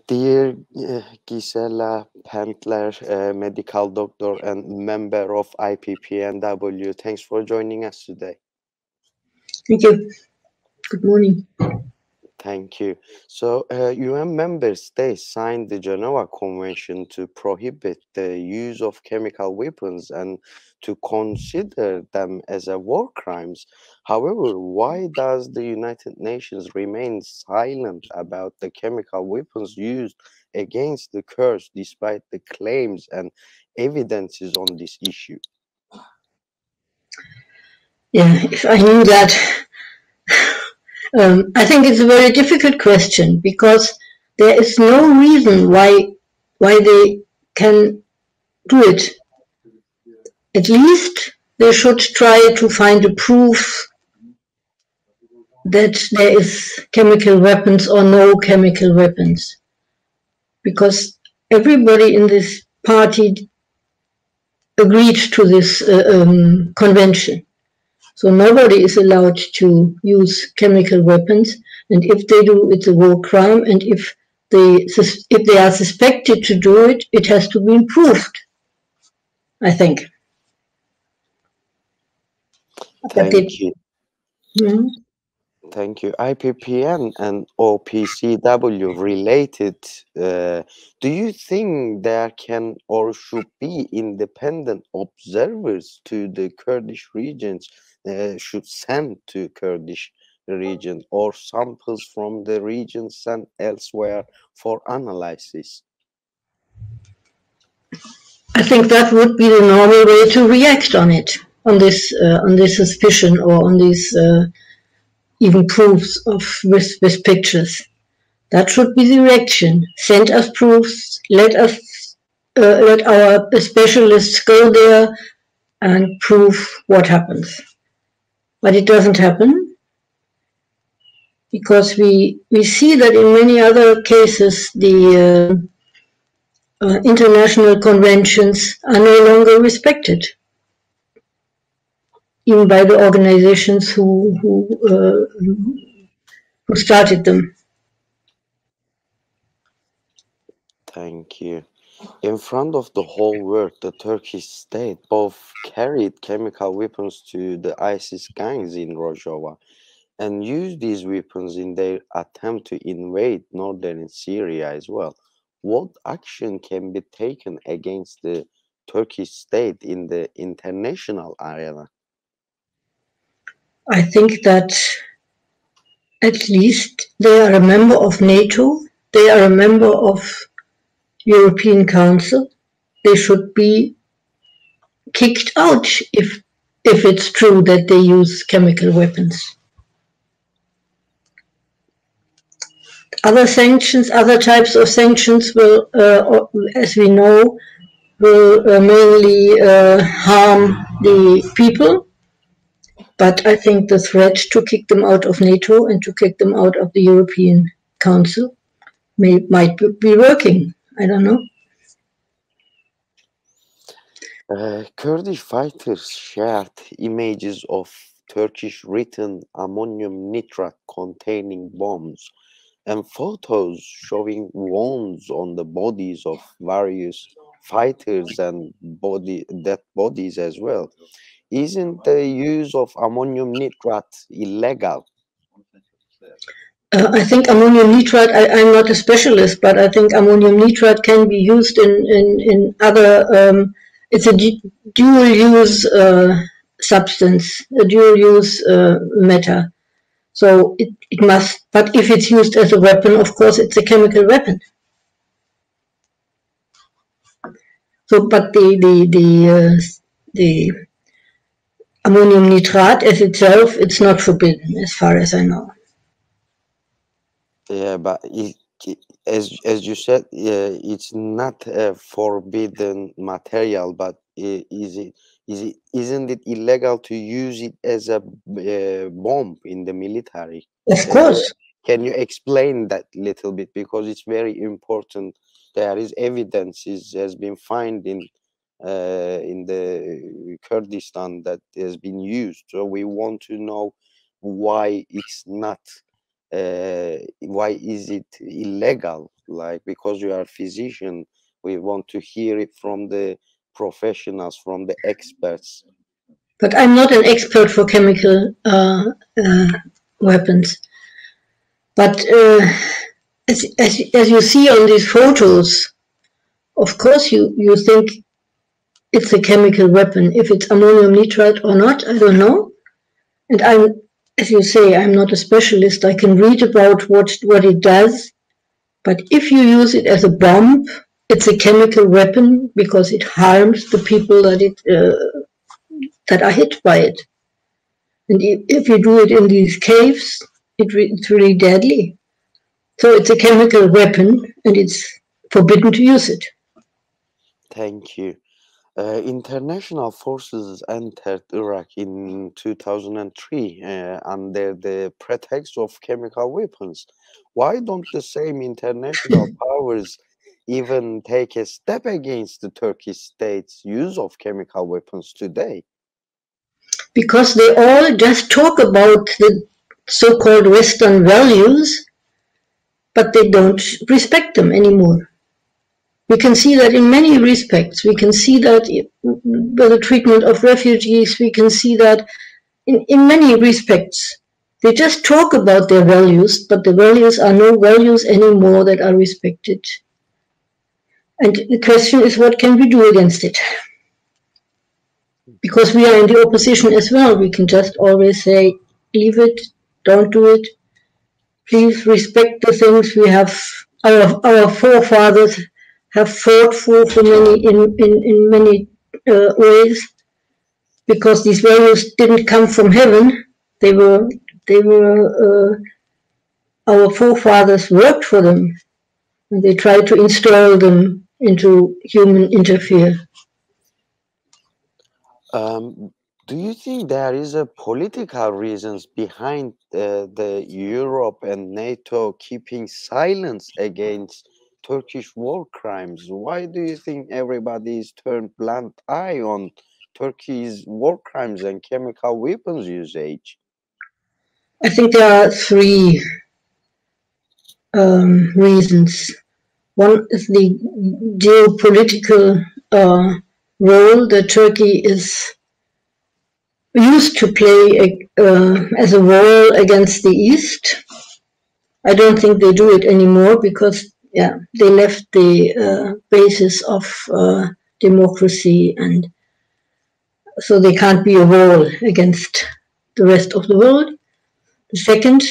Dear Gisela Pentler, medical doctor and member of IPPNW, thanks for joining us today. Thank you. Good morning. Thank you. So, UN member states signed the Geneva Convention to prohibit the use of chemical weapons and to consider them as a war crimes. However, why does the United Nations remain silent about the chemical weapons used against the Kurds despite the claims and evidences on this issue? Yeah, if I knew that, I think it's a very difficult question because there is no reason why they can do it. At least they should try to find a proof that there is chemical weapons or no chemical weapons, because everybody in this party agreed to this convention. So nobody is allowed to use chemical weapons, and if they do, it's a war crime. And if they are suspected to do it, it has to be proved, I think. But they, Thank you. hmm? Thank you. IPPN and OPCW related. Do you think there can or should be independent observers to the Kurdish regions? Should send to Kurdish region or samples from the region sent elsewhere for analysis? I think that would be the normal way to react on it, on this suspicion or on these even proofs of with pictures. That should be the reaction. Send us proofs. Let our specialists go there and prove what happens. But it doesn't happen because we see that in many other cases the international conventions are no longer respected, even by the organizations who started them. Thank you. In front of the whole world, the Turkish state both carried chemical weapons to the ISIS gangs in Rojava and used these weapons in their attempt to invade northern Syria as well. What action can be taken against the Turkish state in the international arena? I think that at least they are a member of NATO, they are a member of European Council. They should be kicked out if it's true that they use chemical weapons. Other sanctions, other types of sanctions will, as we know, will mainly harm the people. But I think the threat to kick them out of NATO and to kick them out of the European Council might be working. I don't know. Kurdish fighters shared images of Turkish written ammonium nitrate containing bombs and photos showing wounds on the bodies of various fighters and dead bodies as well. Isn't the use of ammonium nitrate illegal? I think ammonium nitrate, I'm not a specialist, but I think ammonium nitrate can be used in other, it's a dual use substance, a dual use matter. So it must, but if it's used as a weapon, of course, it's a chemical weapon. So, but the ammonium nitrate as itself, it's not forbidden, as far as I know. Yeah, but as you said, it's not a forbidden material, but isn't it illegal to use it as a bomb in the military? Of Uh, course. can you explain that little bit because it's very important? There is evidence has been found in the Kurdistan that has been used. So we want to know why it's not why is it illegal? Like, because you are a physician, we want to hear it from the professionals, from the experts. But I'm not an expert for chemical weapons. But as you see on these photos, of course you think it's a chemical weapon. If it's ammonium nitrate or not, I don't know. And as you say, I'm not a specialist. I can read about what it does. But if you use it as a bomb, it's a chemical weapon because it harms the people that are hit by it. And if you do it in these caves, it's really deadly. So it's a chemical weapon, and it's forbidden to use it. Thank you. International forces entered Iraq in 2003 under the pretext of chemical weapons. Why don't the same international powers even take a step against the Turkish state's use of chemical weapons today? Because they all just talk about the so-called Western values, but they don't respect them anymore. We can see that in many respects. We can see that with the treatment of refugees. We can see that in many respects. They just talk about their values, but the values are no values anymore that are respected. And the question is, what can we do against it? Because we are in the opposition as well. We can just always say, leave it, don't do it. Please respect the things we have, our forefathers have fought for many in many ways, because these values didn't come from heaven. They were our forefathers worked for them, and they tried to install them into human interfere. Do you think there is a political reasons behind the Europe and NATO keeping silence against Turkish war crimes? Why do you think everybody's turned blind eye on Turkey's war crimes and chemical weapons usage? I think there are three reasons. One is the geopolitical role that Turkey is used to play as a wall against the East. I don't think they do it anymore because they left the basis of democracy, and so they can't be a wall against the rest of the world. The second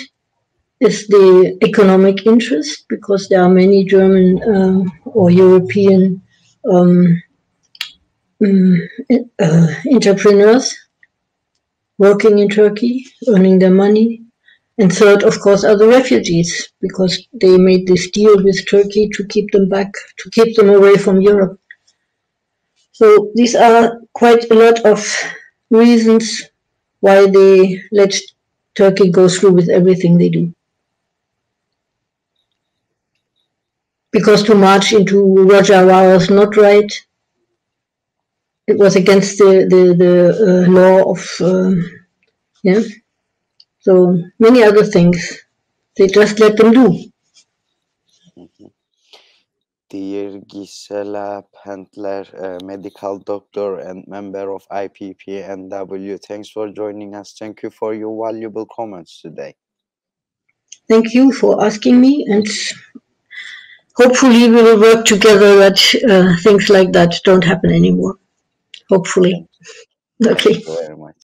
is the economic interest, because there are many German or European entrepreneurs working in Turkey, earning their money. And third, of course, are the refugees, because they made this deal with Turkey to keep them back, to keep them away from Europe. So these are quite a lot of reasons why they let Turkey go through with everything they do. Because to march into Rojava was not right. It was against the law of, so many other things. They just let them do. Dear Gisela Pentler, medical doctor and member of IPPNW, thanks for joining us. Thank you for your valuable comments today. Thank you for asking me, and hopefully we will work together that things like that don't happen anymore. Hopefully. Okay. Thank you very much.